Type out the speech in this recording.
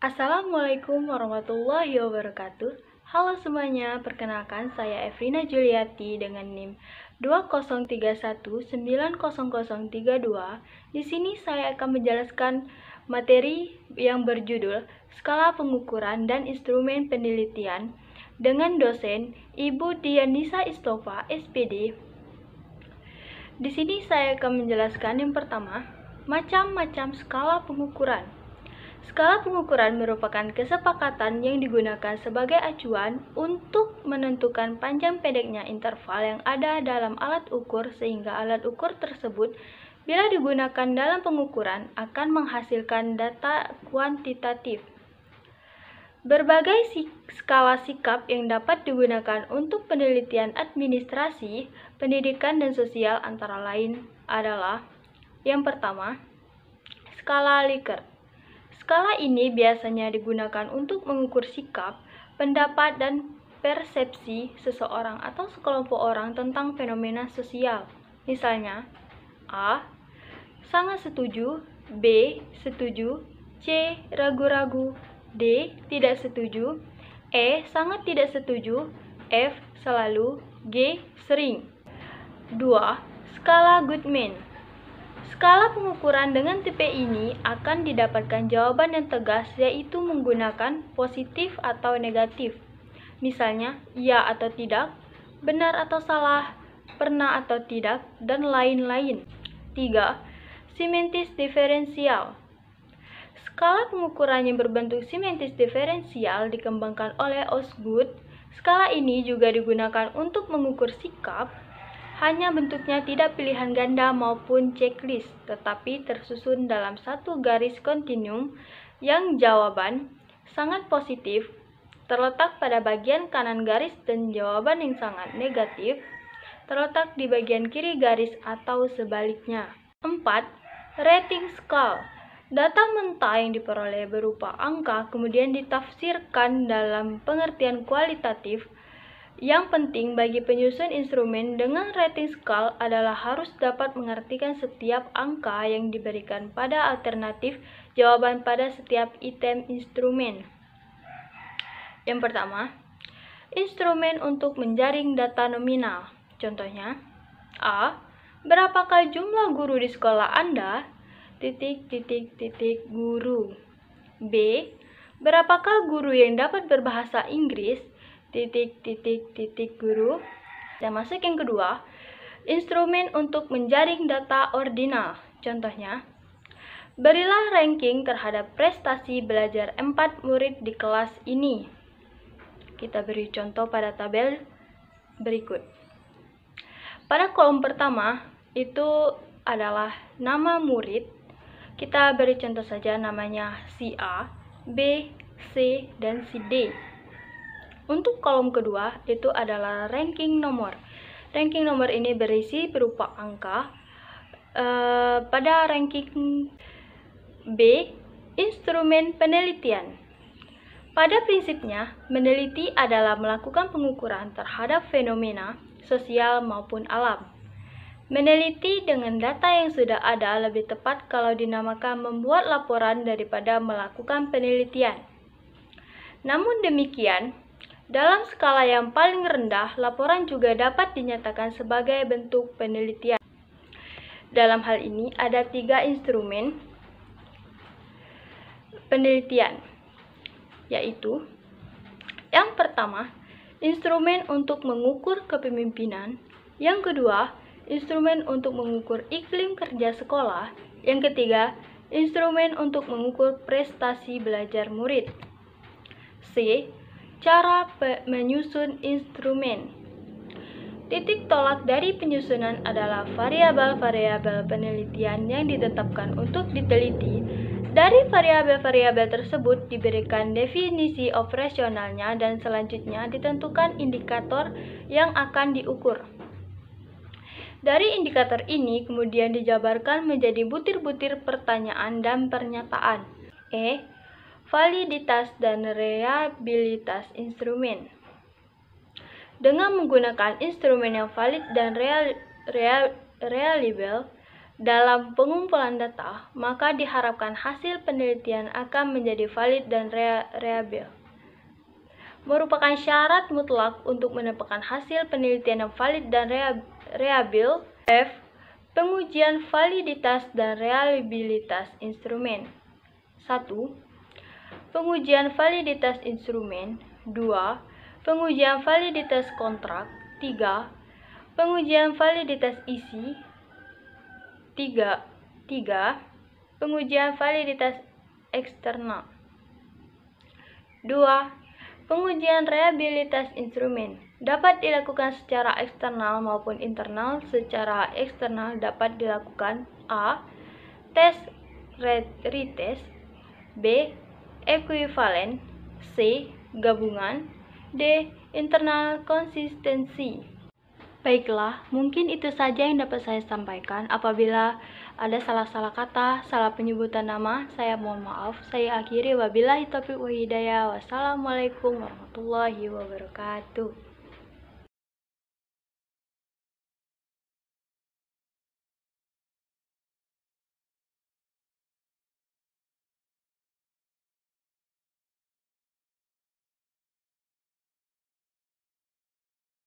Assalamualaikum warahmatullahi wabarakatuh. Halo semuanya, perkenalkan saya Evrina Juliati dengan NIM 2031900032. Di sini saya akan menjelaskan materi yang berjudul Skala Pengukuran dan Instrumen Penelitian dengan dosen Ibu Dianisa Istofa, SPD. Di sini saya akan menjelaskan yang pertama, macam-macam skala pengukuran. Skala pengukuran merupakan kesepakatan yang digunakan sebagai acuan untuk menentukan panjang pendeknya interval yang ada dalam alat ukur sehingga alat ukur tersebut bila digunakan dalam pengukuran akan menghasilkan data kuantitatif. Berbagai skala sikap yang dapat digunakan untuk penelitian administrasi, pendidikan, dan sosial antara lain adalah yang pertama, skala Likert. Skala ini biasanya digunakan untuk mengukur sikap, pendapat, dan persepsi seseorang atau sekelompok orang tentang fenomena sosial. Misalnya, A. Sangat setuju, B. Setuju, C. Ragu-ragu, D. Tidak setuju, E. Sangat tidak setuju, F. Selalu, G. Sering. 2. Skala Goodman. Skala pengukuran dengan tipe ini akan didapatkan jawaban yang tegas, yaitu menggunakan positif atau negatif. Misalnya, ya atau tidak, benar atau salah, pernah atau tidak, dan lain-lain. 3. Simetris diferensial. Skala pengukuran yang berbentuk simetris diferensial dikembangkan oleh Osgood. Skala ini juga digunakan untuk mengukur sikap, hanya bentuknya tidak pilihan ganda maupun checklist, tetapi tersusun dalam satu garis kontinum yang jawaban sangat positif terletak pada bagian kanan garis dan jawaban yang sangat negatif terletak di bagian kiri garis atau sebaliknya. 4. Rating scale. Data mentah yang diperoleh berupa angka kemudian ditafsirkan dalam pengertian kualitatif. Yang penting bagi penyusun instrumen dengan rating scale adalah harus dapat mengartikan setiap angka yang diberikan pada alternatif jawaban pada setiap item instrumen. Yang pertama, instrumen untuk menjaring data nominal. Contohnya, A. Berapakah jumlah guru di sekolah Anda? Guru. B. Berapakah guru yang dapat berbahasa Inggris? Guru. Dan masuk yang kedua, instrumen untuk menjaring data ordinal. Contohnya, berilah ranking terhadap prestasi belajar 4 murid di kelas ini. Kita beri contoh pada tabel berikut. Pada kolom pertama itu adalah nama murid. Kita beri contoh saja namanya si A, B, C, dan si D. Untuk kolom kedua itu adalah ranking nomor. Ranking nomor ini berisi berupa angka. Pada ranking B, instrumen penelitian. Pada prinsipnya, meneliti adalah melakukan pengukuran terhadap fenomena sosial maupun alam. Meneliti dengan data yang sudah ada lebih tepat kalau dinamakan membuat laporan daripada melakukan penelitian. Namun demikian, dalam skala yang paling rendah, laporan juga dapat dinyatakan sebagai bentuk penelitian. Dalam hal ini ada 3 instrumen penelitian, yaitu yang pertama, instrumen untuk mengukur kepemimpinan. Yang kedua, instrumen untuk mengukur iklim kerja sekolah. Yang ketiga, instrumen untuk mengukur prestasi belajar murid. C. Cara menyusun instrumen. Titik tolak dari penyusunan adalah variabel-variabel penelitian yang ditetapkan untuk diteliti. Dari variabel-variabel tersebut diberikan definisi operasionalnya dan selanjutnya ditentukan indikator yang akan diukur. Dari indikator ini kemudian dijabarkan menjadi butir-butir pertanyaan dan pernyataan. E. Validitas dan reliabilitas instrumen. Dengan menggunakan instrumen yang valid dan reliable, dalam pengumpulan data, maka diharapkan hasil penelitian akan menjadi valid dan reliable. Merupakan syarat mutlak untuk mendapatkan hasil penelitian yang valid dan reliable. F. Pengujian validitas dan reliabilitas instrumen. 1. Pengujian validitas instrumen. 2. Pengujian validitas kontrak. 3. Pengujian validitas isi. 3. Pengujian validitas eksternal. 2. Pengujian reliabilitas instrumen dapat dilakukan secara eksternal maupun internal. Secara eksternal dapat dilakukan A. Tes retest, B. Ekuivalen, C. Gabungan, D. Internal konsistensi. Baiklah, mungkin itu saja yang dapat saya sampaikan. Apabila ada salah-salah kata, salah penyebutan nama, saya mohon maaf. Saya akhiri, wabillahi taufiq wa hidayah. Wassalamualaikum warahmatullahi wabarakatuh.